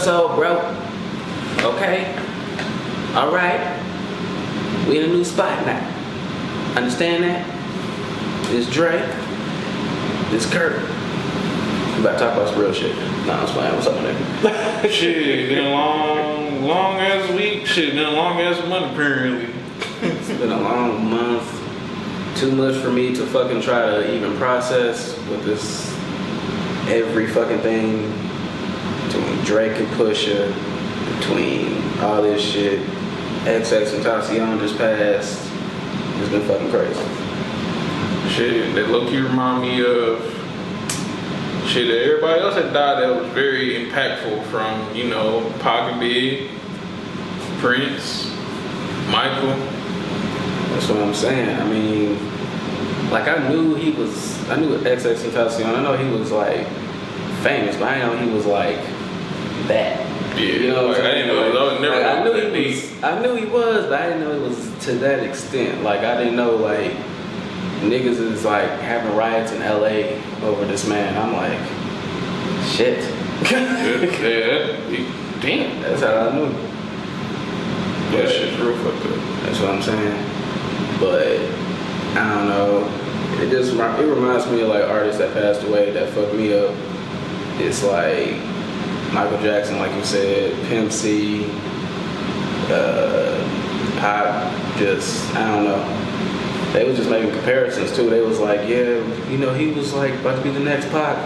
So, bro, okay, all right, we in a new spot now. Understand that? This Dre, this Kurt. We about to talk about some real shit. Nah, I'm playing. What's up, nigga? Shit, been a long ass week. Shit, been a long ass month apparently. It's been a long month. Too much for me to fucking try to even process with this every fucking thing between Drake and Pusha, between all this shit. XX and Tentacion just passed. It's been fucking crazy. Shit, that low-key remind me of shit that everybody else had died that was very impactful from, you know, Pac and Big, Prince, Michael. That's what I'm saying. I mean, like I knew XX and Tentacion. I know he was like famous, but I didn't know he was like that. Yeah, you know what like, I didn't know. I knew he was, but I didn't know it was to that extent. Like I didn't know like niggas is like having riots in LA over this man. I'm like, shit. Damn. That's how I knew. That shit's real fucked up. That's what I'm saying. But I don't know. It reminds me of like artists that passed away that fucked me up. It's like Michael Jackson, like you said, Pimp C, Pop. Just I don't know. They was just making comparisons too. They was like, yeah, you know, he was like about to be the next Pac.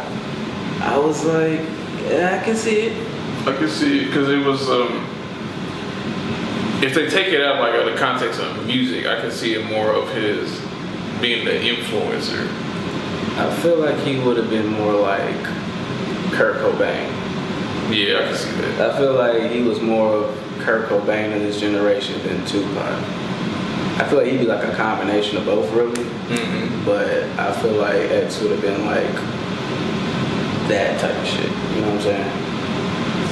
I was like, yeah, I can see it. I can see it because it was. If they take it out like out of the context of music, I can see it more of his being the influencer. I feel like he would have been more like Kurt Cobain. Yeah, I can see that. I feel like he was more of Kurt Cobain in this generation than Tupac. I feel like he'd be like a combination of both, really. Mm-hmm. But I feel like X would have been like that type of shit. You know what I'm saying?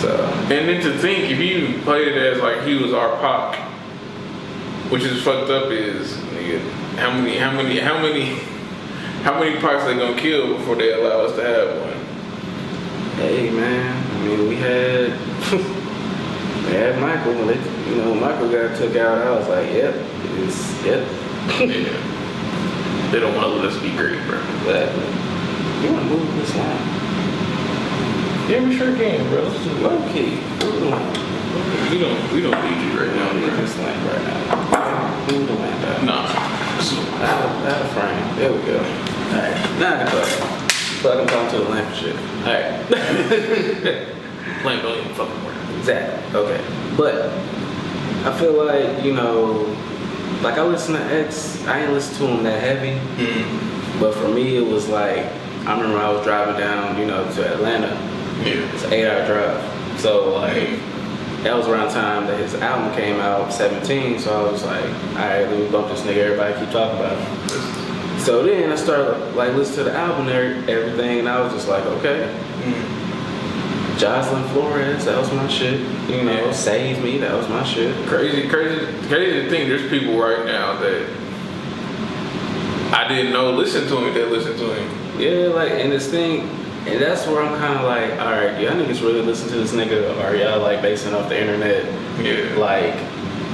So. And then to think, if you played it as like he was our Pac, which is fucked up, is nigga, how many Pacs they gonna kill before they allow us to have one? Hey man, I mean we had Michael when Michael got took out. I was like, yep. Yeah. They don't want to let us be great, bro. Exactly. You want to move this line? Yeah, we sure can, bro. Let's just low key. Move the line. We don't need you right now. Move this line right now. Move the line down. Nah. Out of frame. There we go. Alright. Now I can talk. So I can talk to the lamp and shit. Alright. Lamp don't even fucking work. Exactly. Okay. But I feel like, you know, like I listen to X, I ain't listen to him that heavy. Mm-hmm. But for me, it was like, I remember I was driving down, you know, to Atlanta. Yeah. It's an 8-hour drive. So, like, that was around the time that his album came out, 17. So I was like, all right, let me bump this nigga. Everybody keep talking about it. So then I started, like, listening to the album and everything. And I was just like, okay. Mm-hmm. Jocelyn Flores, that was my shit. You know, Yeah. Save Me, that was my shit. Crazy to think there's people right now that I didn't know listen to him that listen to him. Yeah, like, and this thing, and that's where I'm kind of like, all right, y'all niggas really listen to this nigga, or y'all like basing off the internet? Yeah. Like,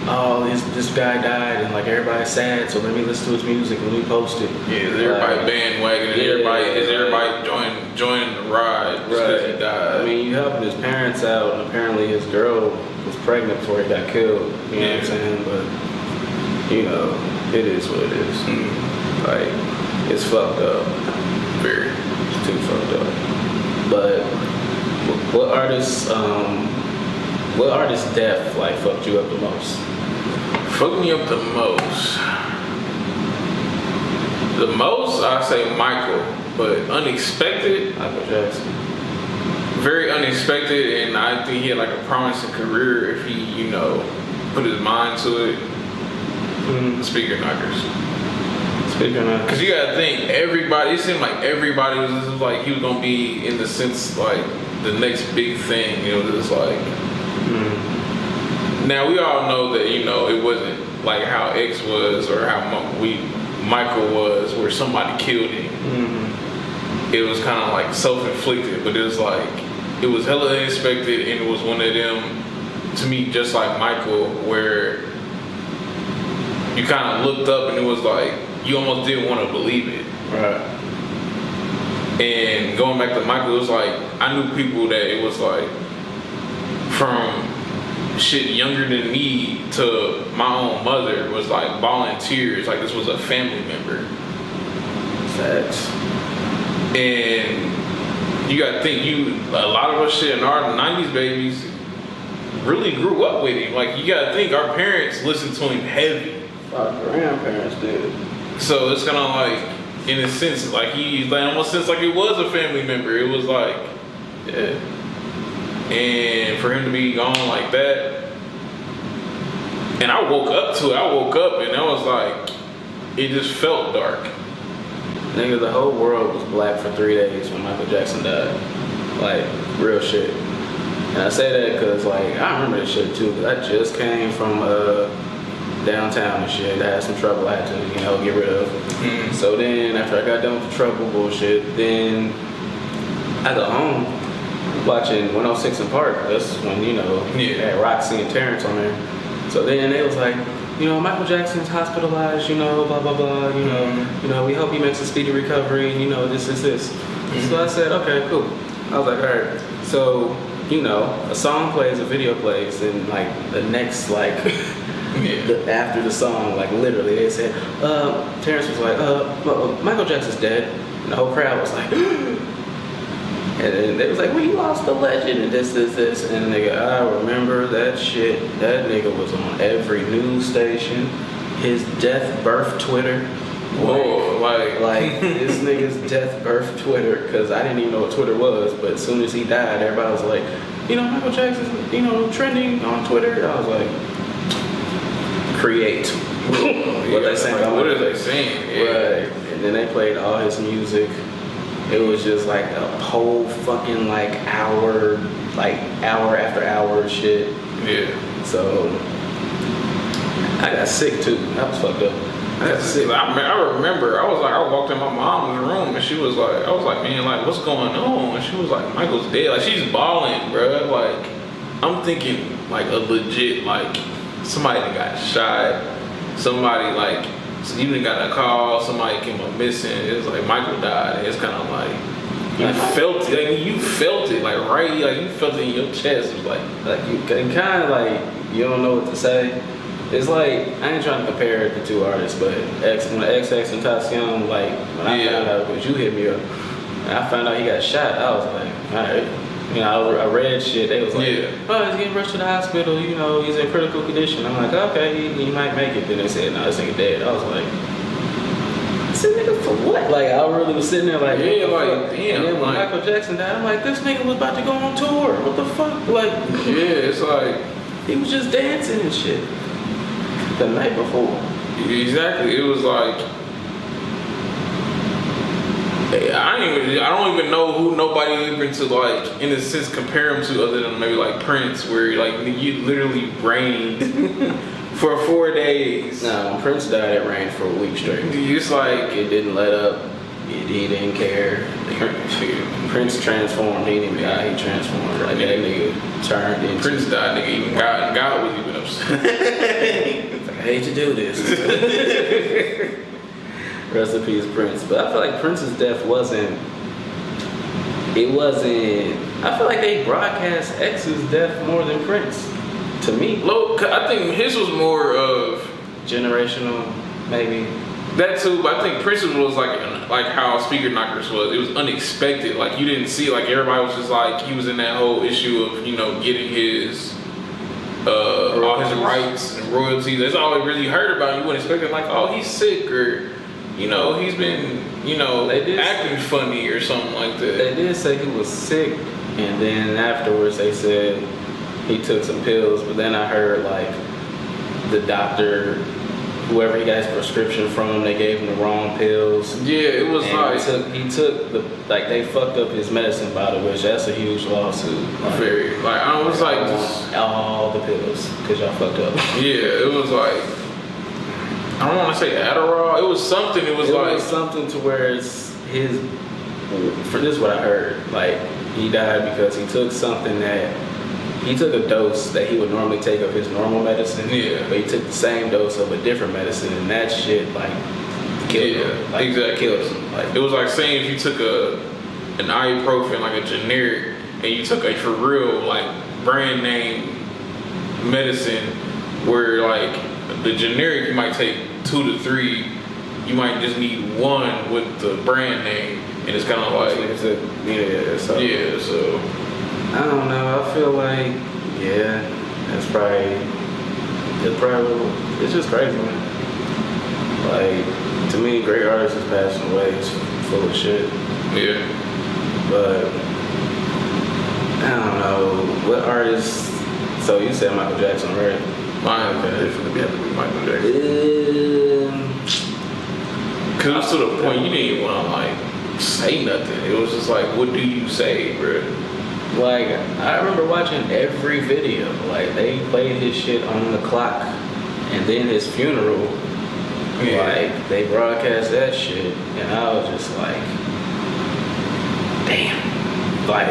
oh, this guy died, and like everybody's sad, so let me listen to his music and let me post it. Yeah, is everybody bandwagon and everybody joining the ride just because he died. I mean, you helping his parents out, and apparently his girl was pregnant before he got killed. You know what I'm saying? But you know, it is what it is. Mm-hmm. Like, it's fucked up. Very. It's too fucked up. But what artist death like fucked you up the most? Fucked me up the most. The most, I say Michael, but unexpected. Michael Jackson. Very unexpected, and I think he had like a promising career if he, you know, put his mind to it. Mm-hmm. Speaker knockers. Because you gotta think, it seemed like everybody was like, he was gonna be in the sense like the next big thing. It was just like, Now we all know that, you know, it wasn't like how X was or how Michael was, where somebody killed him. Mm-hmm. It was kind of like self-inflicted, but it was like, it was hella unexpected, and it was one of them, to me, just like Michael, where you kind of looked up and it was like you almost didn't want to believe it. Right. And going back to Michael, it was like I knew people that it was like from shit younger than me to my own mother was like volunteers, like this was a family member. Facts. And you gotta think, a lot of us shit in our 90s babies really grew up with him. Like you gotta think our parents listened to him heavy. Our grandparents did. So it's kind of like, in a sense, like almost sense like it was a family member. It was like, yeah. And for him to be gone like that, and I woke up to it. I woke up and I was like, it just felt dark. Nigga, the whole world was black for 3 days when Michael Jackson died. Like, real shit. And I say that because, like, I remember this shit too, because I just came from downtown and shit. I had some trouble I had to, get rid of. Mm-hmm. So then, after I got done with the trouble bullshit, then I got home watching 106 in Park. That's when, had Roxy and Terrence on there. So then they was like, Michael Jackson's hospitalized, blah, blah, blah, we hope he makes a speedy recovery, and, this. Mm-hmm. So I said, okay, cool. I was like, all right. So, a song plays, a video plays, and, like, the next, like, after the song, like, literally, they said, Terrence was like, Michael Jackson's dead. And the whole crowd was like, and then they was like, we lost the legend, and this. And the nigga, I remember that shit. That nigga was on every news station. His death birth Twitter. Whoa, like this nigga's death birth Twitter, because I didn't even know what Twitter was, but as soon as he died, everybody was like, Michael Jackson's, trending on Twitter. I was like, create. What they saying? Like, what are they saying? Yeah. Right. And then they played all his music. It was just like a whole fucking hour after hour shit. Yeah. So I got sick too. I was fucked up. I got sick. I remember. I walked in my mom's room and she was like, I was like, man, like what's going on? And she was like, Michael's dead. Like she's bawling, bro. Like I'm thinking like a legit somebody that got shot. Somebody so you got a call, somebody came up missing. It was like Michael died. And it's kind of like you felt it. You felt it you felt it in your chest. It was like you kind of you don't know what to say. It's like I ain't trying to compare the two artists, but when XX and Tatiana, when I found out, because you hit me up, and I found out he got shot, I was like, all right. I read shit. They was like, oh, he's getting rushed to the hospital. He's in critical condition. I'm like, okay, he might make it. Then they said, no, this nigga dead. I was like, this nigga for what? I really was sitting there damn. And then when Michael Jackson died, I'm like, this nigga was about to go on tour. What the fuck? It's like he was just dancing and shit the night before. Exactly. It was like. I don't even know who nobody even to in a sense compare him to other than maybe Prince, where you literally reigned for 4 days. No, when Prince died, it rained for a week straight. It's like it didn't let up. He didn't care. Prince transformed. He didn't even die. He transformed. That nigga turned into. Prince died. Nigga even God was even upset. I hate to do this. Rest in peace, Prince. But I feel like Prince's death wasn't. I feel like they broadcast X's death more than Prince. To me. Look, I think his was more of generational, maybe. That too, but I think Prince's was like how Speaker Knockers was. It was unexpected. You didn't see everybody was just he was in that whole issue of getting his all his rights and royalties. That's all we really heard about. You wouldn't expect it oh, he's sick or. He's been, acting funny or something like that. They did say he was sick, and then afterwards they said he took some pills, but then I heard the doctor, whoever he got his prescription from, they gave him the wrong pills. Yeah, it was he took they fucked up his medicine bottle, which that's a huge lawsuit. Very, I was just all the pills, because y'all fucked up. Yeah, it was I don't want to say Adderall. It was something. It was something to where it's his for this, what I heard, like he died because he took something that he took a dose that he would normally take of his normal medicine. Yeah. But he took the same dose of a different medicine, and that shit like killed him. Like, exactly. Killed him. Like It was like saying if you took an ibuprofen, like a generic, and you took a for real like brand name medicine, where like the generic you might take 2 to 3, you might just need 1 with the brand name, and it's kind of like so I don't know. I feel like it's probably it's just crazy, man. Like to me, great artists is passing away. It's full of shit. Yeah. But I don't know what artists. So you said Michael Jackson, right? Mine definitely have to be Michael Jackson. Cause it's to the point you didn't even want to like say nothing. It was just like, what do you say, bro? Like I remember watching every video. Like they played his shit on the clock, and then his funeral. Yeah. Like they broadcast that shit, and I was just like, damn. Like I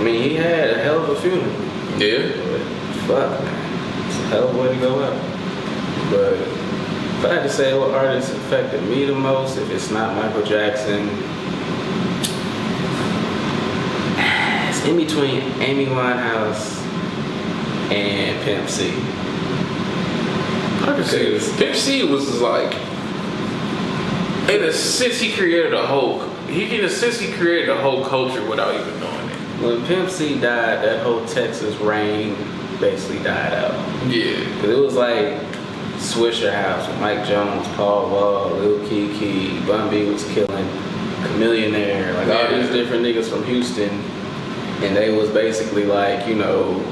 mean, he had a hell of a funeral. Yeah. But fuck, man, it's a hell of a way to go out. But if I had to say what artist affected me the most, if it's not Michael Jackson, it's in between Amy Winehouse and Pimp C. I can say this. Pimp C was just like, in a sense, he created a whole culture without even knowing it. When Pimp C died, that whole Texas reign basically died out. Yeah. Cause it was like Swisher House with Mike Jones, Paul Wall, Lil Keke, Bun B was killing, Chamillionaire, like all these different niggas from Houston, and they was basically like, killing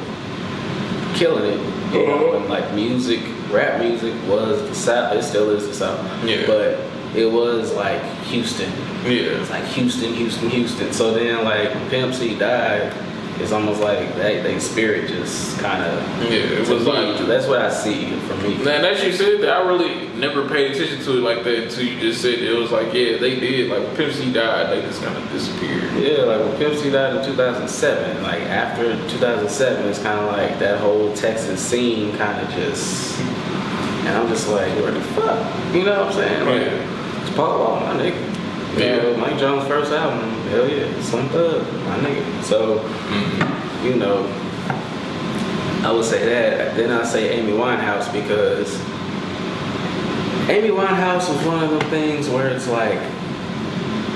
it. And like music, rap music was the South. It still is the South. Yeah. But it was like Houston. Yeah. It's like Houston. So then like when Pimp C died, it's almost like they spirit just kind of. Yeah. It was like that's what I see from me. Man, as you said that, I really never paid attention to it like that until you just said it. It was like, yeah, they did. Like when Pimp C died, they just kind of disappeared. Yeah, like when Pimp C died in 2007, like after 2007, it's kind of like that whole Texas scene kind of just, and I'm just like, where the fuck? You know what I'm saying? Like, it's Paul Wall, my nigga. Mike Jones' first album, hell yeah, Slim Thug, my nigga. So, I would say that. Then I say Amy Winehouse because Amy Winehouse was one of them things where it's like,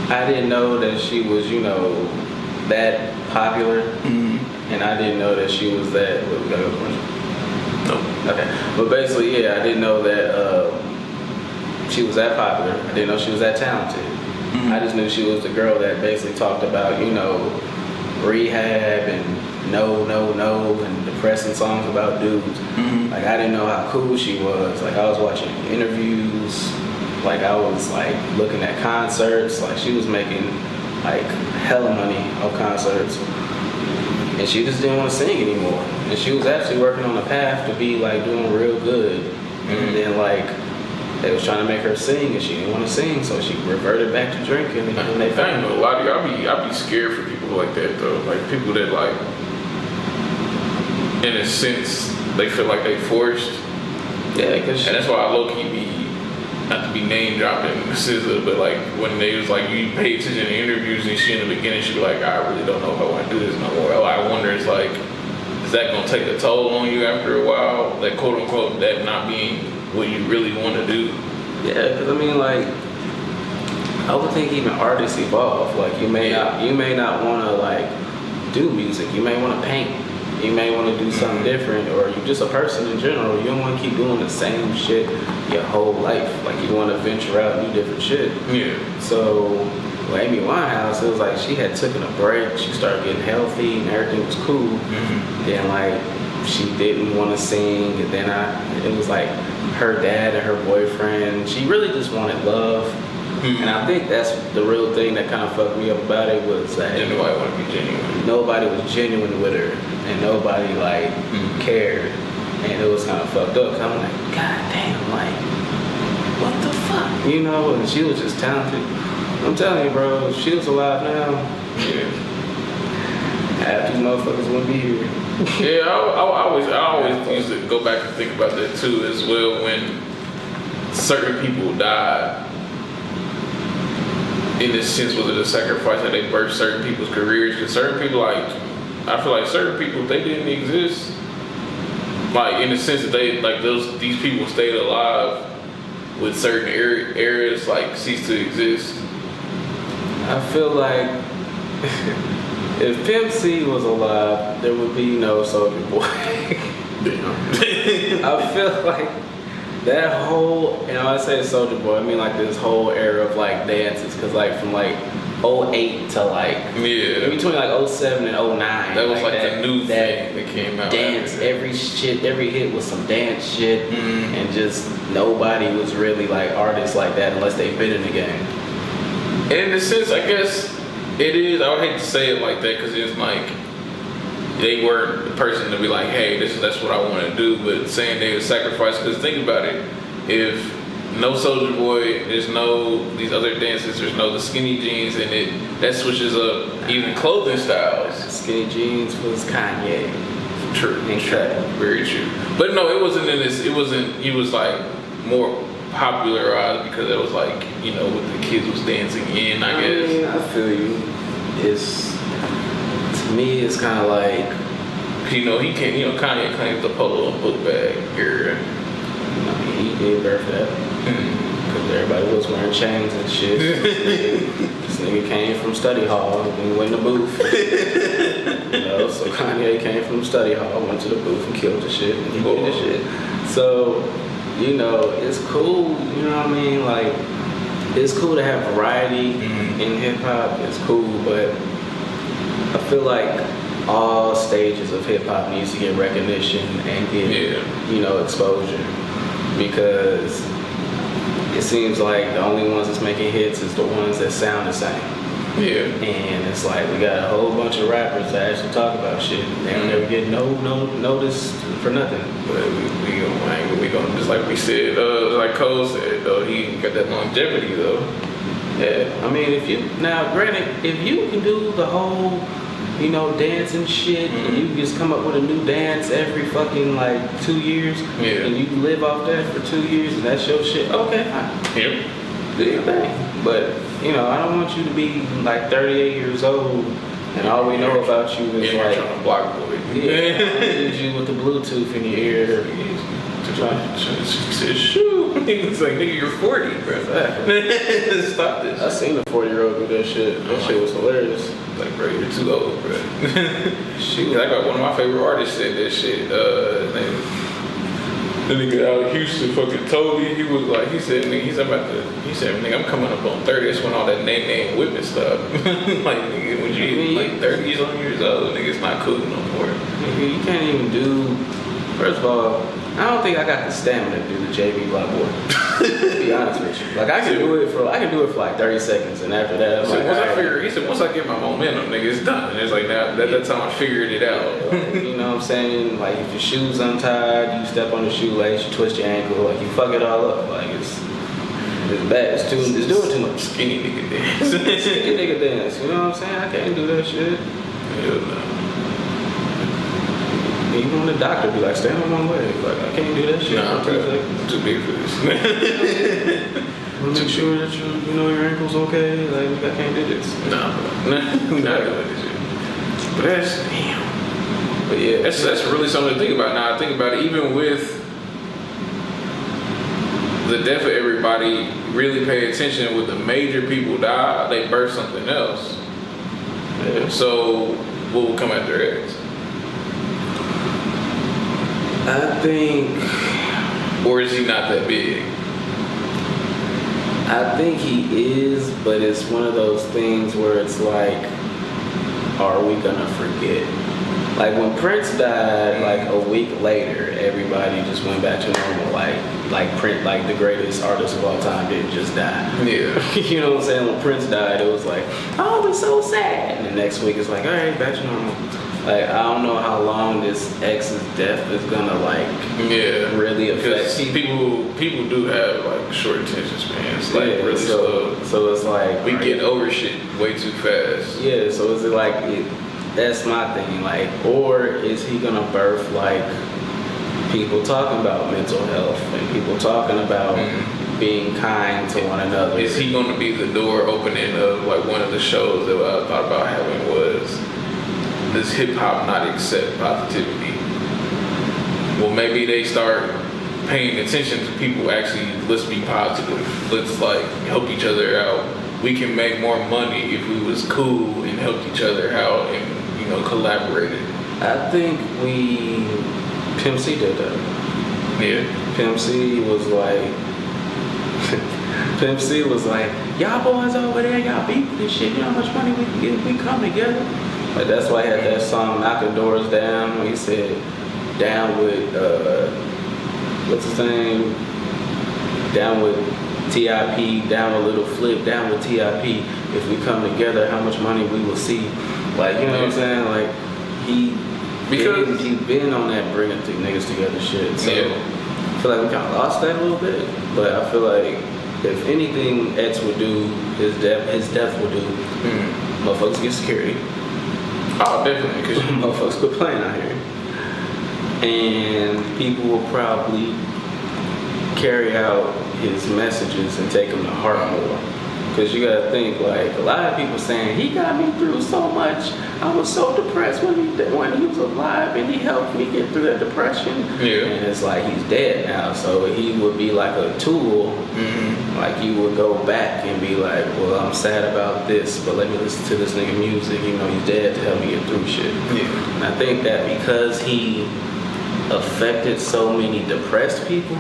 I didn't know that she was, that popular, and I didn't know that she was that. What, we gotta go commercial? No. Okay, but basically, I didn't know that she was that popular. I didn't know she was that talented. I just knew she was the girl that basically talked about, rehab and no, and depressing songs about dudes. Like I didn't know how cool she was. Like I was watching interviews. Like I was like looking at concerts. Like she was making like hella money on concerts, and she just didn't want to sing anymore. And she was actually working on a path to be like doing real good. And then like they was trying to make her sing, and she didn't want to sing, so she reverted back to drinking. And they I know a lot of you. I'd be scared for people like that though. Like people that like, in a sense, they feel like they forced. Yeah, cause and that's why I low key be, not to be name dropping SZA, but like when they was like you pay attention to interviews and she in the beginning, she be like, I really don't know if I want to do this no more. I wonder, it's like, is that gonna take a toll on you after a while? That quote unquote that not being what you really want to do. Yeah, because I mean, like, I would think even artists evolve. Like, you may not want to like do music. You may want to paint. You may want to do something different, or you're just a person in general. You don't want to keep doing the same shit your whole life. Like, you want to venture out and do different shit. Yeah. So, with Amy Winehouse, it was like she had taken a break. She started getting healthy, and everything was cool. Then, like, she didn't want to sing, and then it was like her dad and her boyfriend. She really just wanted love. And I think that's the real thing that kind of fucked me up about it, was that nobody want to be genuine. Nobody was genuine with her, and nobody like cared, and it was kind of fucked up. 'Cause I'm like, God damn, like, what the fuck, And she was just talented. I'm telling you, bro, if she was alive now, Yeah. half these motherfuckers wouldn't be here. Yeah, I always used to go back and think about that too as well when certain people died. In this sense, was it a sacrifice that they birthed certain people's careers? Because certain people, like, I feel like certain people, they didn't exist. Like, in the sense that these people stayed alive with certain areas, like, ceased to exist. I feel like if Pimp C was alive, there would be no Soulja Boy. I feel like that whole, and when I say Soulja Boy, I mean like this whole era of like dances, cause like from like 08 to like Yeah. between like 07 and 09. That was like the new that thing that came out. Dance, every hit was some dance shit, and just nobody was really like artists like that unless they've been in the game. And in a sense, I guess it is. I would hate to say it like that because it's like they weren't the person to be like, hey, that's what I want to do. But saying they would sacrifice, because think about it, if no Soulja Boy, there's no these other dances, there's no the skinny jeans, and that switches up even clothing styles. Skinny jeans was Kanye. True, Incredible. very true. But no, it wasn't in this. It wasn't. He was like more popularized because it was like, you know, what the kids was dancing in, I guess. mean, I feel you. It's, to me, it's kind of like, You know, Kanye claims the polo and book bag era. I mean, he did birth that. Because everybody was wearing chains and shit. This nigga came from study hall and went in the booth. You know, so Kanye came from study hall, went to the booth and killed the shit and he did the shit. So, you know, it's cool, you know what I mean? Like, it's cool to have variety in hip hop. It's cool, but I feel like all stages of hip hop needs to get recognition and get, you know, exposure, because it seems like the only ones that's making hits is the ones that sound the same. Yeah. And it's like we got a whole bunch of rappers that actually talk about shit. They don't ever get no notice for nothing. But we gonna just like we said, like Cole said, though, he got that longevity though. Yeah, I mean, granted, if you can do the whole, you know, dance and shit, and you just come up with a new dance every fucking like 2 years, and you live off that for 2 years, and that's your shit, okay, fine. Yep. Do your thing. But, you know, I don't want you to be like 38 years old, and all we know about you is like, trying to block boy. yeah, I need you with the Bluetooth in your ear. She said, shoot. He was like, nigga, you're 40, bro. Stop this. I seen a 40-year-old do that shit. That shit was hilarious. Like, bro, you're too old, bro. Shoot, I got one of my favorite artists said that shit. The nigga out of Houston fucking told me, he said, nigga, I'm coming up on 30. That's when all that name whipping stuff. Like, nigga, when you like 30 years old, nigga, it's not cool no more. Nigga, you can't even do. First of all, I don't think I got the stamina to do the JV Block Boy. To be honest with you, like I can do it for like 30 seconds, and after that, I'm like, he said, once I get my momentum, nigga, it's done. And it's like that time I figured it out. Like, you know what I'm saying? Like if your shoe's untied, you step on the shoelace, you twist your ankle, like you fuck it all up. Like it's bad. It's doing too much. Skinny nigga dance. Skinny nigga dance. You know what I'm saying? I can't do that shit. Hell no. Even when the doctor be like, stand on one leg, like I can't do that shit. Nah, I'm too big for this. Make sure that you know your ankle's okay. Like I can't do this. Nah, bro. Not doing this shit. But that's damn. But yeah, that's really something to think about. Now I think about it, even with the death of everybody, really pay attention. When the major people die, they birth something else. Yeah. So what will come after it? I think, or is he not that big? I think he is, but it's one of those things where it's like, are we gonna forget? Like when Prince died, like a week later, everybody just went back to normal. Like Prince, like the greatest artist of all time, didn't just die. Yeah. You know what I'm saying? When Prince died, it was like, oh, it's so sad. And the next week, it's like, all right, back to normal. Like, I don't know how long this ex's death is gonna like really affect people do have like short attention spans, like really slow. So it's like we get over shit way too fast. Yeah, so is it like that's my thing, like, or is he gonna birth like people talking about mental health and people talking about being kind to one another? Is he gonna be the door opening of like one of the shows that I thought about having was, does hip hop not accept positivity? Well, maybe they start paying attention to people actually, let's be positive. Let's like help each other out. We can make more money if we was cool and helped each other out and, you know, collaborated. I think Pimp C did that. Yeah. Pimp C was like, Pimp C was like, y'all boys over there, y'all beef this shit. You know how much money we can get if we come together? Like, that's why he had that song "Knocking Doors Down" when he said, "Down with what's his name? Down with TIP, down with Little Flip, down with TIP. If we come together, how much money we will see." Like, you know what I'm saying? Like, he's been on that bringing niggas together shit. So I feel like we kind of lost that a little bit. But I feel like if anything X would do, his death would do. Motherfuckers get security. Oh, definitely, because motherfuckers quit playing out here, and people will probably carry out his messages and take them to heart more. Because you gotta think, like, a lot of people saying he got me through so much. I was so depressed when he was alive, and he helped me get through that depression. Yeah. And it's like he's dead now, so he would be like a tool. Like, you would go back and be like, well, I'm sad about this, but let me listen to this nigga music. You know, he's dead to help me get through shit. Yeah. And I think that because he affected so many depressed people,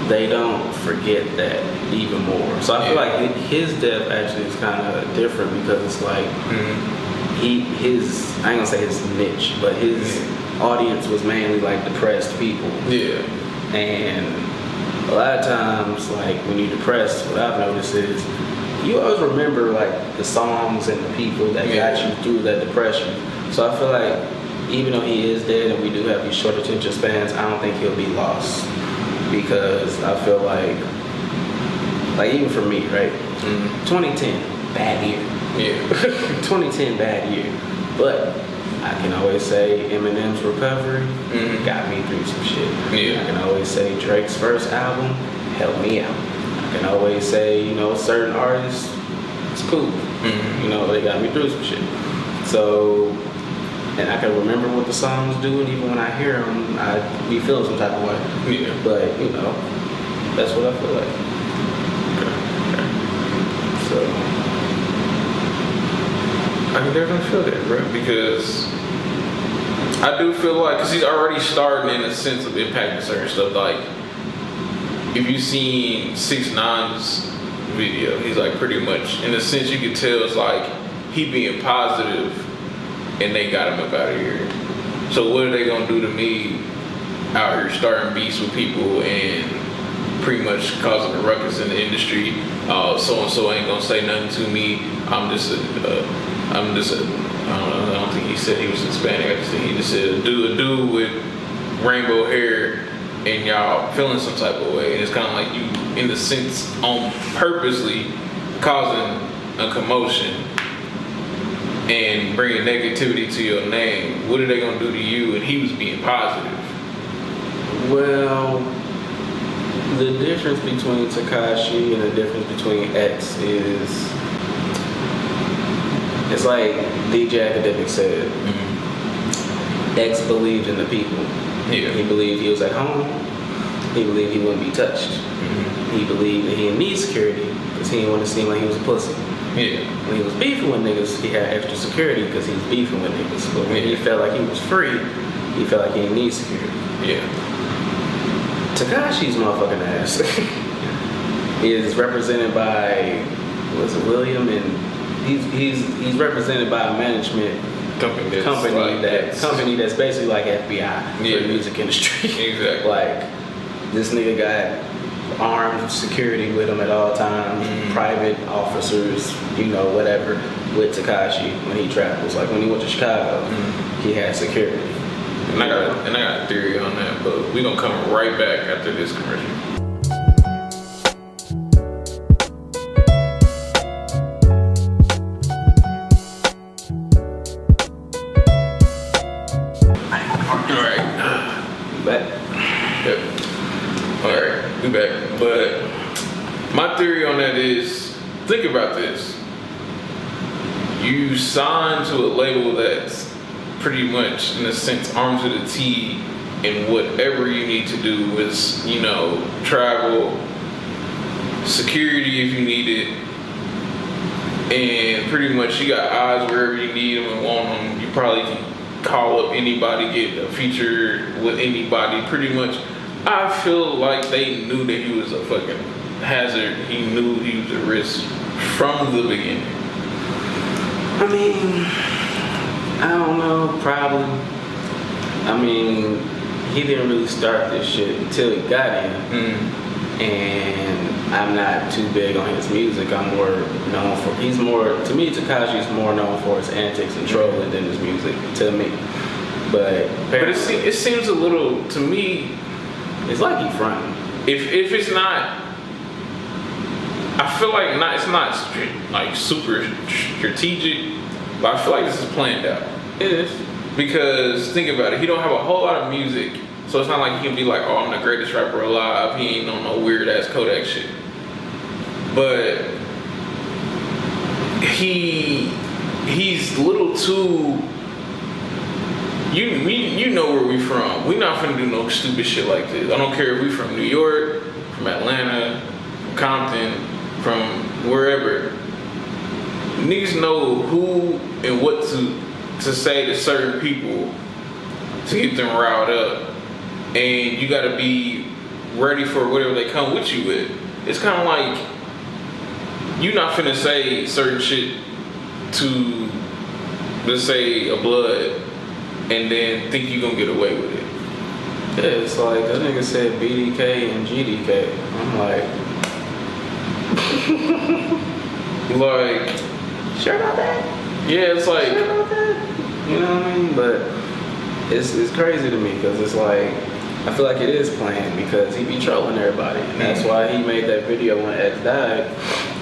they don't forget that even more. So I feel like his death actually is kind of different because it's like I ain't gonna say his niche, but his audience was mainly like depressed people. Yeah. And a lot of times, like, when you're depressed, what I've noticed is you always remember like the songs and the people that got you through that depression. So I feel like even though he is dead and we do have these short attention spans, I don't think he'll be lost. Because I feel like even for me, right? 2010, bad year. Yeah. 2010, bad year. But I can always say Eminem's Recovery got me through some shit. Yeah. I can always say Drake's first album helped me out. I can always say, you know, certain artists, it's cool. You know, they got me through some shit. So, and I can remember what the songs do, and even when I hear them, I be feeling some type of way. Yeah. But, you know, that's what I feel like. So, I can definitely feel that, bro, because I do feel like, because he's already starting in a sense of impacting certain stuff. Like, if you've seen 6ix9ine's video, he's like pretty much, in a sense, you can tell it's like he being positive and they got him up out of here. So what are they gonna do to me out here starting beefs with people and pretty much causing a ruckus in the industry? So and so ain't gonna say nothing to me. I don't know. I don't think he said he was Hispanic. I just think he just said a dude with rainbow hair and y'all feeling some type of way. And it's kind of like you, in the sense, on purposely causing a commotion and bringing negativity to your name. What are they gonna do to you? And he was being positive. well, the difference between Tekashi and the difference between X is, it's like DJ Academic said, X believed in the people. Yeah. He believed he was at home. He believed he wouldn't be touched. He believed that he didn't need security because he didn't want to seem like he was a pussy. Yeah. When he was beefing with niggas, he had extra security because he was beefing with niggas. But when he felt like he was free, he felt like he didn't need security. Yeah. Tekashi's motherfucking ass is represented by, was it William? And he's represented by a management company that's basically like FBI for the music industry. Exactly. Like, this nigga got armed security with him at all times, private officers, you know, whatever, with Tekashi when he travels. Like when he went to Chicago, he had security. And I got a theory on that, but we gonna come right back after this commercial. We back. But my theory on that is, think about this. You sign to a label that's pretty much, in a sense, armed to the teeth, and whatever you need to do is, you know, travel, security if you need it, and pretty much you got eyes wherever you need them and want them. You probably can call up anybody, get a feature with anybody, pretty much. I feel like they knew that he was a fucking hazard. He knew he was a risk from the beginning. I mean, I don't know, probably. I mean, he didn't really start this shit until he got in. And I'm not too big on his music. I'm more known for, to me, Tekashi's more known for his antics and trolling than his music, to me. But it seems a little, to me, it's like he fronting. If it's not, I feel like it's not like super strategic, but I feel like this is planned out. It is. Because think about it, he don't have a whole lot of music, so it's not like he can be like, oh, I'm the greatest rapper alive. He ain't on no weird ass Kodak shit. But he's a little too. You know where we from. We not finna do no stupid shit like this. I don't care if we from New York, from Atlanta, from Compton, from wherever. Niggas know who and what to say to certain people to get them riled up. And you gotta be ready for whatever they come with you with. It's kinda like you not finna say certain shit to, let's say, a blood, and then think you gonna get away with it. Yeah, it's like that nigga said BDK and GDK. I'm like, like, sure about that? Yeah, it's like, sure about that? You know what I mean? But it's crazy to me because it's like, I feel like it is planned because he be trolling everybody. And that's why he made that video when X died,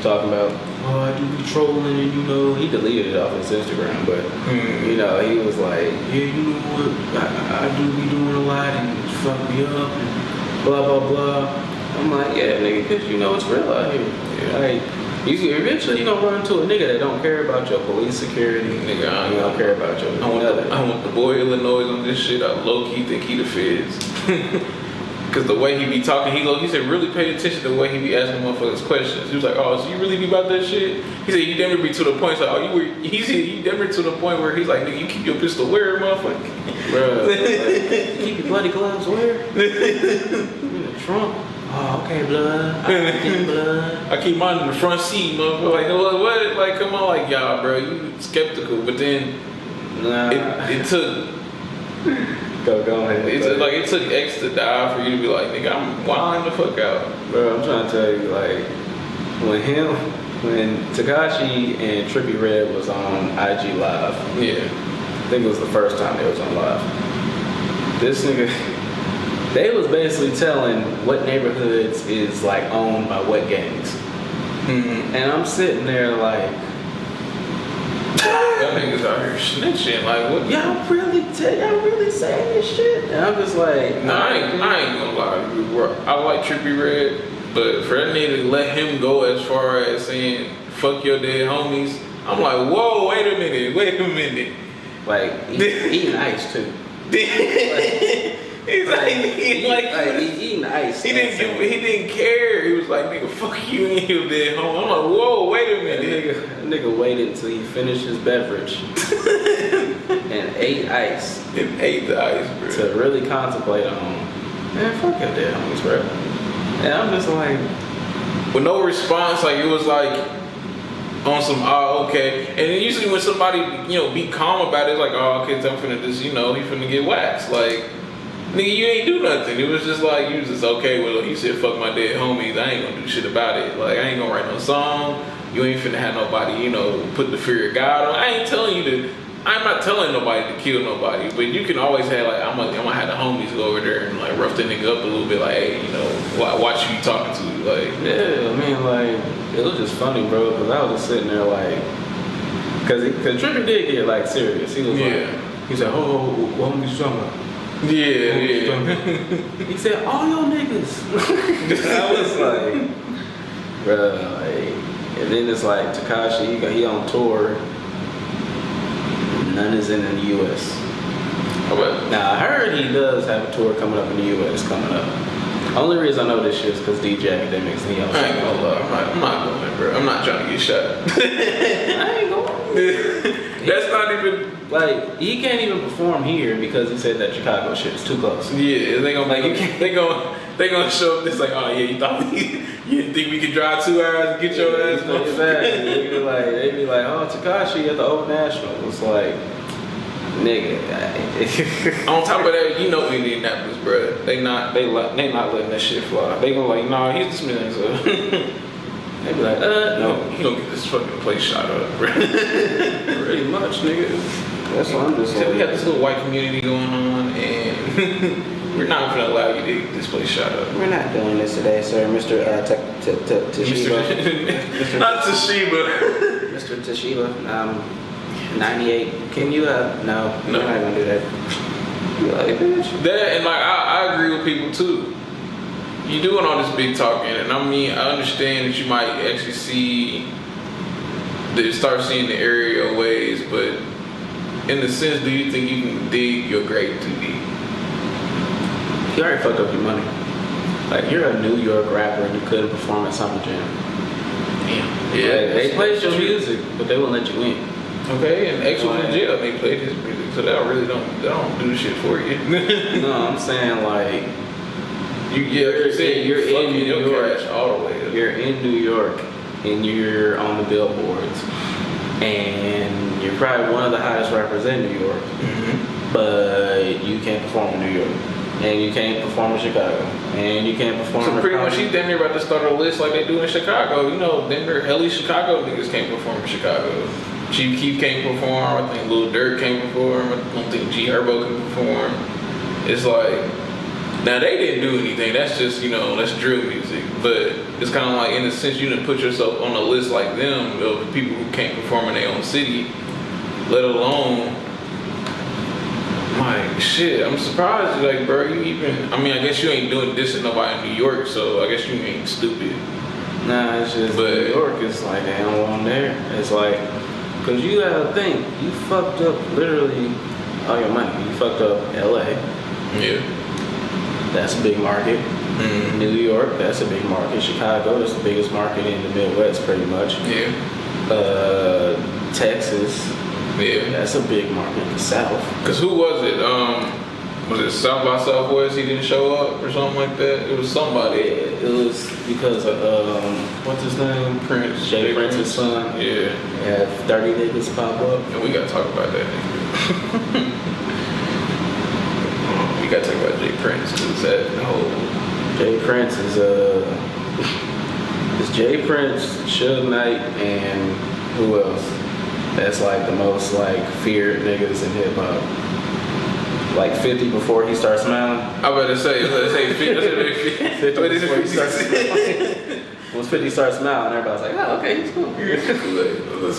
talking about, oh, I do be trolling, and you know, he deleted it off his Instagram, but you know, he was like, yeah, you know what, I do be doing a lot and it's fucked me up and blah, blah, blah. I'm like, yeah, nigga, because you know it's real out here. Yeah. Like, eventually you gonna run into a nigga that don't care about your police security. Nigga, I don't care about your I want the boy Illinois on this shit. I low-key think he the feds. Cause the way he be talking, he said really pay attention to the way he be asking motherfuckers questions. He was like, oh, so you really be about that shit? He said, you never be to the point, so he never to the point where he's like, nigga, you keep your pistol where, motherfucker? Bruh, like, keep your bloody gloves where? In the trunk. Oh, okay, blood. I keep blood. I keep mine in the front seat, motherfucker. Like, what? Like, come on, like, y'all, bro, you skeptical. But then it took. Go ahead. It took X to die for you to be like, nigga, I'm wilding the fuck out. Bro, I'm trying to tell you, like, when Tekashi and Trippie Redd was on IG Live. Yeah. I think it was the first time they was on live. This nigga, they was basically telling what neighborhoods is like owned by what gangs. Mm-hmm. And I'm sitting there like, y'all niggas out here snitching, like what? Y'all really saying this shit? And I'm just like, nah, I ain't gonna lie. I like Trippie Redd, but for that nigga to let him go as far as saying fuck your dead homies, I'm like, whoa, wait a minute. Like eating ice too. He's eating ice. He didn't care. He was like, nigga, fuck you and your dead home. I'm like, whoa, wait a minute. Nigga waited until he finished his beverage and ate ice. And ate the ice, bro. To really contemplate on, man, fuck your dead homies, bro. And I'm just like, with no response, like it was like on some, oh, okay. And then usually when somebody, be calm about it, it's like, oh, okay, I'm finna just, he finna get waxed. Like, Nigga, you ain't do nothing. It was just like, you was just, okay, well, he said, fuck my dead homies. I ain't gonna do shit about it. Like, I ain't gonna write no song. You ain't finna have nobody, you know, put the fear of God on. I ain't telling you to, I'm not telling nobody to kill nobody, but you can always have, like, I'm gonna have the homies go over there and, like, rough the nigga up a little bit, like, hey, you know, watch who you talking to. Like, yeah, I mean, like, it was just funny, bro, because I was just sitting there, like, because Trippie did get, like, serious. He was like, he said, oh, what are you talking about? Yeah. He said, all your niggas. I was like, bruh, like, and then it's like Tekashi, he on tour. None is in the U.S. Now I heard he does have a tour coming up in the U.S. coming up. Only reason I know this shit is because DJ Academics and he also. I ain't gonna lie, I'm not going, bro. I'm not trying to get shot. I ain't going. That's not even. Like, he can't even perform here because he said that Chicago shit is too close. Yeah, they gonna Like, you can't. they gonna show up. It's like, oh yeah, you didn't think we could drive 2 hours and get your ass? Exactly. They be like, oh, Tekashi at the Old National. It's like, nigga. On top of that, you know Indianapolis, bro. They not letting that shit fly. They gonna like, nah, he's this man, so. They be like, no. He gonna get this fucking place shot up, bro. Pretty much, nigga. That's what I'm just So saying. we got this little white community going on, and we're not gonna allow you to get this place shot up. We're not doing this today, sir. Mr. Toshiba. Not Toshiba. Mr. Toshiba. 98. Can you, no, we're not gonna do that. You like, bitch. That, and like, I agree with people too. You doing all this big talking, and I mean, I understand that you might actually start seeing the area ways, but in the sense, do you think you can dig your grave too deep? You already fucked up your money. Like, you're a New York rapper and you couldn't perform at Summer Jam. Damn. Yeah, they played your music, but they won't let you in. Okay, and X was in jail. They played his music, so they don't do shit for you. No, I'm saying like you're in New York all the way up. You're in New York and you're on the billboards, and you're probably one of the hottest rappers in New York, but you can't perform in New York, and you can't perform in Chicago, and you can't perform. So pretty much, he's damn near about to start a list like they do in Chicago. You know, Denver, hell, Chicago niggas can't perform in Chicago. Chief Keef can't perform. I think Lil Durk can't perform. I don't think G Herbo can perform. It's like, now they didn't do anything. That's just, you know, that's drill music. But it's kind of like, in a sense, you didn't put yourself on a list like them of people who can't perform in their own city, let alone, like, shit. I'm surprised, like, bro, you even, I mean, I guess you ain't doing this to nobody in New York, so I guess you ain't stupid. Nah, it's just New York is like, they don't want there. It's like, because you gotta think, you fucked up literally all your money. You fucked up LA. Yeah. That's a big market. New York, that's a big market. Chicago, that's the biggest market in the Midwest, pretty much. Yeah. Texas. Yeah. That's a big market. The South. Because who was it? Was it South by Southwest? He didn't show up or something like that? It was somebody. It was because of, what's his name? Prince. Jay Prince's son. Yeah. Had 30 niggas pop up. And we gotta talk about that nigga. We gotta talk about Jay Prince, because that whole... Jay Prince is it's Jay Prince, Suge Knight, and who else? That's like the most like feared niggas in hip hop. Like 50 before he starts smiling. I better say 50. 50 before he starts smiling. Once 50 starts smiling, everybody's like, oh, okay, he's cool. I'm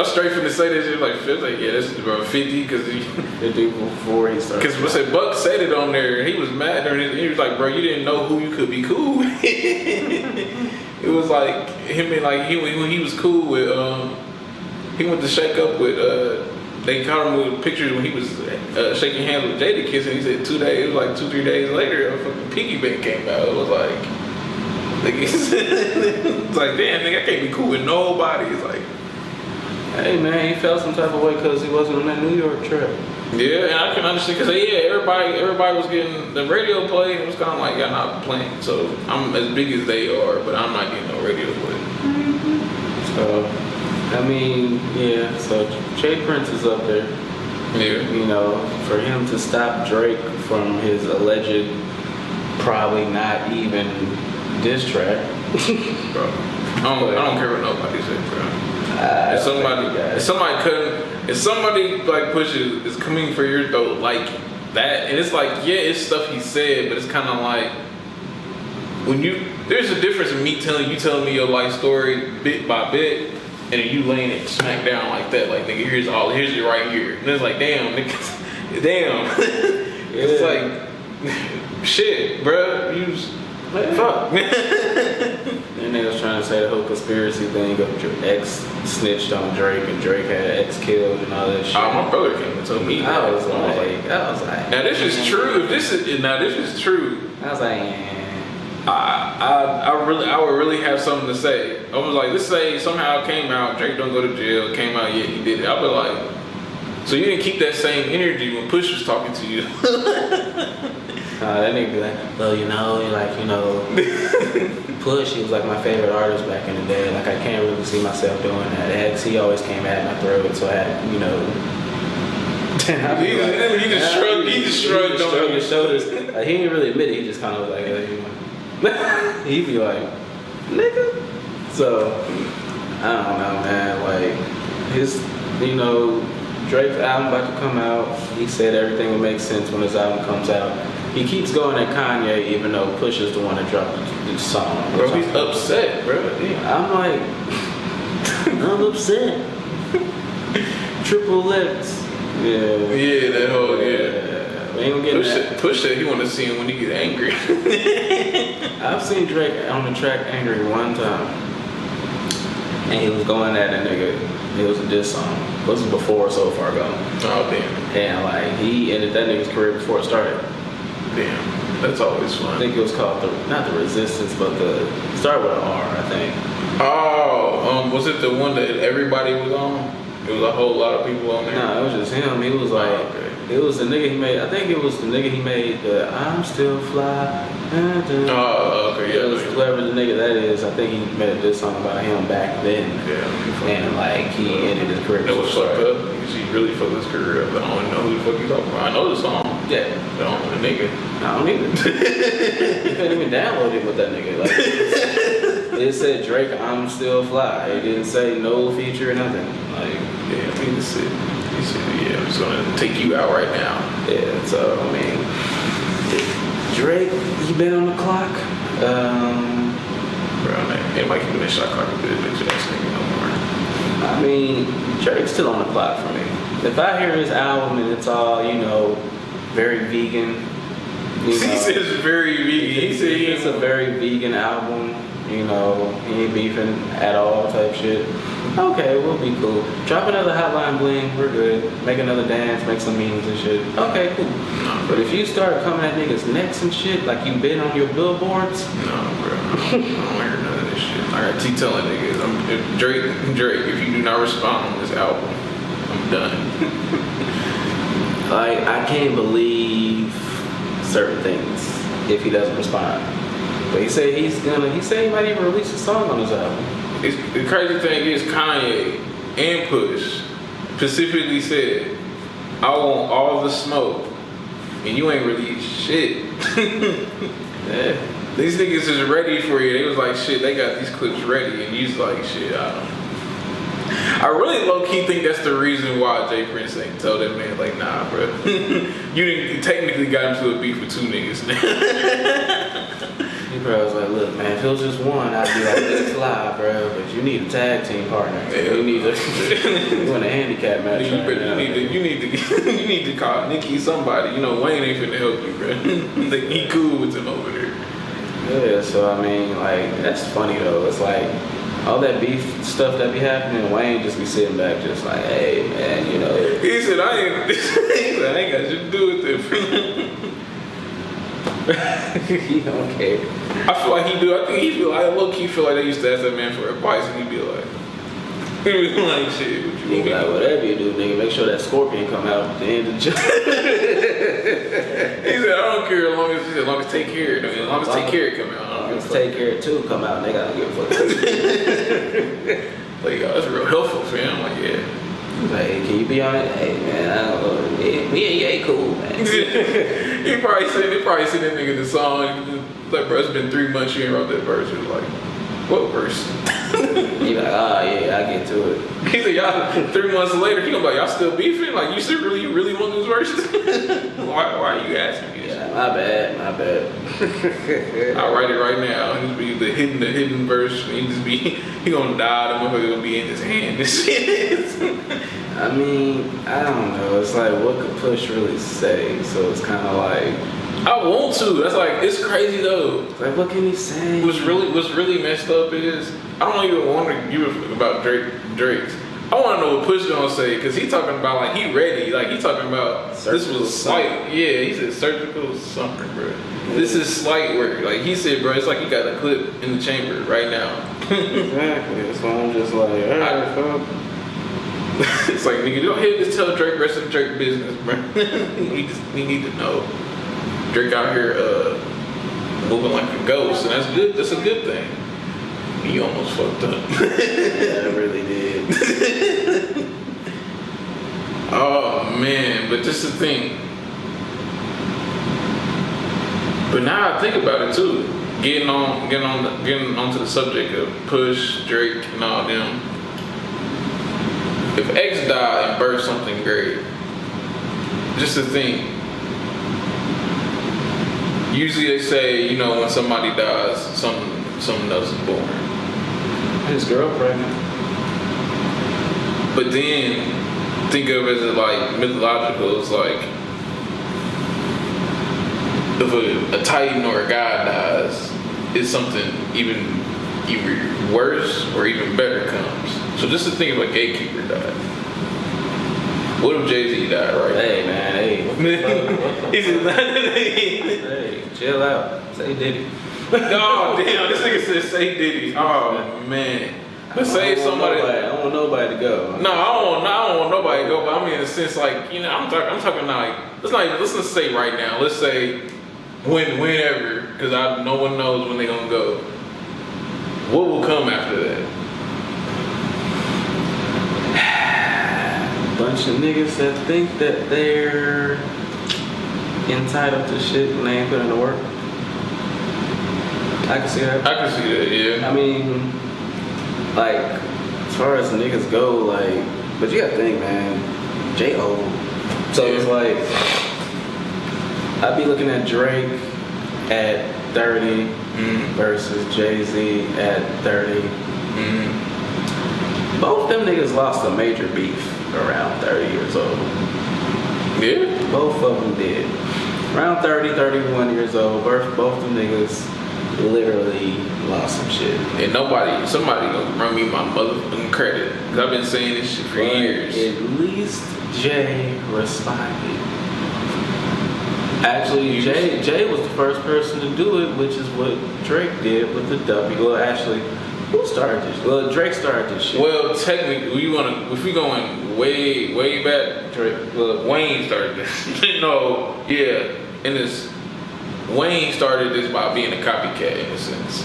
straight from the say that shit, like 50. Like, yeah, this is about 50 because 50 before he starts. Because say Buck said it on there, and he was mad. He was like, bro, you didn't know who you could be cool with. It was like him and like when he was cool with he went to shake up with they caught him with pictures when he was shaking hands with Jadakiss, and he said 2 days, it was like 2-3 days later, a fucking piggy bank came out. It was like, it's like, damn, nigga, I can't be cool with nobody. It's like, hey man, he felt some type of way because he wasn't on that New York trip. yeah, and I can understand because yeah, everybody was getting the radio play, and it was kind of like y'all not playing. So I'm as big as they are, but I'm not getting no radio play. So, I mean, yeah. So Jay Prince is up there. Yeah. You know, for him to stop Drake from his alleged, probably not even diss track. Bro. I don't care what nobody said, bro. If somebody like pushes is coming for your throat like that, and it's like, yeah, it's stuff he said, but it's kind of like when there's a difference in me telling me your life story bit by bit, and then you laying it smack down like that, like nigga, here's it right here, and it's like, damn, nigga, damn, it's like, shit, bro, fuck. And they was trying to say the whole conspiracy thing of your ex snitched on Drake and Drake had ex killed and all that shit. My brother came and told me. I was like, now this is true. If this is true. I was like, I would really have something to say. I was like, let's say somehow it came out, Drake don't go to jail, it came out, yeah, he did it. I'd be like, so you didn't keep that same energy when Push was talking to you. that nigga be like, well, Push, he was like my favorite artist back in the day. Like, I can't really see myself doing that. X, he always came at my throat, so I had, he just shrugged on his shoulders. Like, he didn't really admit it. He just kind of was like, he'd be like, nigga. So, I don't know, man. Like, his, Drake's album about to come out. He said everything will make sense when his album comes out. He keeps going at Kanye, even though Push is the one that dropped the song. Bro, he's upset, bro. Yeah. I'm like, I'm upset. Triple X. Yeah. Yeah, that whole, yeah. We ain't gonna get that. Push said he want to see him when he get angry. I've seen Drake on the track angry one time. And he was going at a nigga. It was a diss song. This was before So Far Gone. Oh, damn. And like, he ended that nigga's career before it started. Damn. That's always fun. I think it was called not the Resistance, but started with an R, I think. Oh, was it the one that everybody was on? It was a whole lot of people on there. No, it was just him. He was like, it was the nigga he made. I think it was the nigga he made the I'm Still Fly. Oh, okay, yeah. It was whoever the nigga that is. I think he made this song about him back then. Yeah. And like, he ended his career. That was fucked up because he really fucked his career up. I don't know who the fuck you talking about. I know the song. Yeah. I don't know the nigga. I don't either. You couldn't even download it with that nigga. Like, it said Drake, I'm Still Fly. It didn't say no feature or nothing. Like, yeah, I mean, he said, yeah, I'm just gonna take you out right now. Yeah, so I mean, Drake, he been on the clock. Bro, man, anybody keeping that shot clock a bit, bitch ass nigga no more. I mean, Drake's still on the clock for me. If I hear his album and it's all, very vegan. He says very vegan. He said it's a very vegan album. He ain't beefing at all type shit. Okay, we'll be cool. Drop another Hotline Bling, we're good. Make another dance, make some memes and shit. Okay, cool. But if you start coming at niggas' necks and shit, like you've been on your billboards. No, bro. I don't hear none of this shit. I gotta keep telling niggas, Drake, if you do not respond on this album, I'm done. Like, I can't believe certain things if he doesn't respond. But he said he might even release a song on his album. The crazy thing is Kanye and Push specifically said, I want all the smoke and you ain't released shit. Yeah. These niggas is ready for you. They was like, shit, they got these clips ready and you was like, shit, I really low-key think that's the reason why Jay Prince ain't told that man, like, nah, bro. You technically got into a beef with two niggas. He probably was like, look, man, if it was just one, I'd be like, let's fly, bro. But you need a tag team partner. Yeah. You want a handicap match. You need to call Nicki somebody. Wayne ain't finna help you, bro. He cool with him over there. Yeah, so I mean, like, that's funny though. It's like all that beef stuff that be happening, Wayne just be sitting back just like, hey man, He said I ain't got shit to do with it. He don't care. I feel like he do. I low-key feel like they used to ask that man for advice and he'd be like shit, what you He be like, whatever you do, nigga, make sure that Scorpion come out at the end of the job. He said, I don't care as long as Take Care. As long as Take Care come out. Let's Take Care 2 come out, and they gotta give a fuck. Like, yo, that's real helpful, fam. Like, yeah. Like, hey, can you be on it? Hey, man, I don't know. Yeah, cool, man. He probably sent that nigga the song. Like, bro, it's been 3 months you ain't wrote that verse. He was like, what verse? He like, yeah, I get to it. He said, y'all, 3 months later, he gonna be like, y'all still beefing? Like, you still really want those verses? why are you asking me this? Yeah, my bad. I'll write it right now. He'll be the hidden verse. He gonna die. The motherfucker gonna be in his hand. This shit. I mean, I don't know. It's like, what could Push really say? So it's kind of like, I want to. That's like, it's crazy though. like, what can he say? What's really messed up is I don't even want to give about Drake's. I want to know what Push gonna say because he talking about like he ready. Like he talking about this was slight. Yeah, he said surgical something, bro. This is slight work. Like he said, bro, it's like he got a clip in the chamber right now. Exactly. So I'm just like, alright, fuck. It's like, nigga, don't hit just tell Drake rest of Drake business, bro. we need to know. Drake out here moving like a ghost, and that's good. That's a good thing. He almost fucked up. Yeah, I really did. Oh man, but this is the thing. But now I think about it too. Getting onto the subject of Push, Drake, and all them. If X died and birthed something great, just the thing. Usually they say, you know, when somebody dies, something else is born. His girl pregnant. But then think of it as like mythological. It's like if a Titan or a god dies, it's something even either worse or even better comes. So just to think of a gatekeeper died. What if Jay-Z died, right? Hey, man, hey. He said, Hey, chill out. Say Diddy. oh damn, this nigga said say Diddy. Oh man. Let's say somebody. I don't want nobody to go. No, I don't want nobody to go, but I mean in a sense like, you know, I'm talking like let's just say right now. Let's say whenever, because no one knows when they're gonna go. What will come after that? Bunch of niggas that think that they're entitled to shit when they ain't put in the work. I can see that. I can see that, yeah. I mean, like, as far as niggas go, like, but you gotta think, man, J old. So it's like, I'd be looking at Drake at 30 versus Jay-Z at 30. Both them niggas lost a major beef around 30 years old. Yeah? Both of them did. Around 30, 31 years old, both them niggas literally lost some shit. And somebody gonna run me my motherfucking credit. Cause I've been saying this shit for years. At least Jay responded. Actually, Jay was the first person to do it, which is what Drake did with the W. Well, actually, who started this? Well, Drake started this shit. Well, technically, if we going way back, Drake. well, Wayne started this. No, yeah, and Wayne started this by being a copycat in a sense.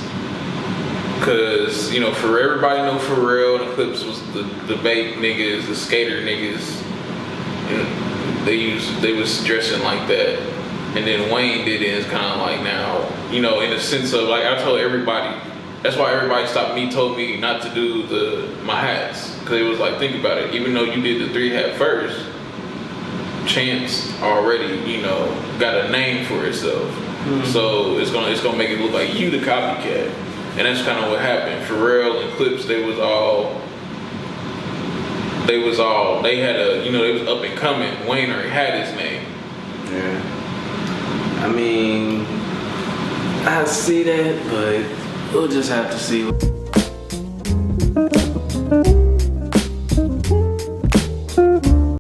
Cause, you know, for everybody know Pharrell, the Clips was the bait niggas, the skater niggas, and they was dressing like that. And then Wayne did it, and it's kinda like now, you know, in a sense of like I told everybody, that's why everybody told me not to do my hats. Cause it was like, think about it, even though you did the 3 hat first, Chance already, you know, got a name for itself. So it's gonna make it look like you the copycat. And that's kind of what happened. Pharrell and Clips, they had a, you know, they was up and coming. Wayne already had his name. Yeah. I mean, I see that, but we'll just have to see.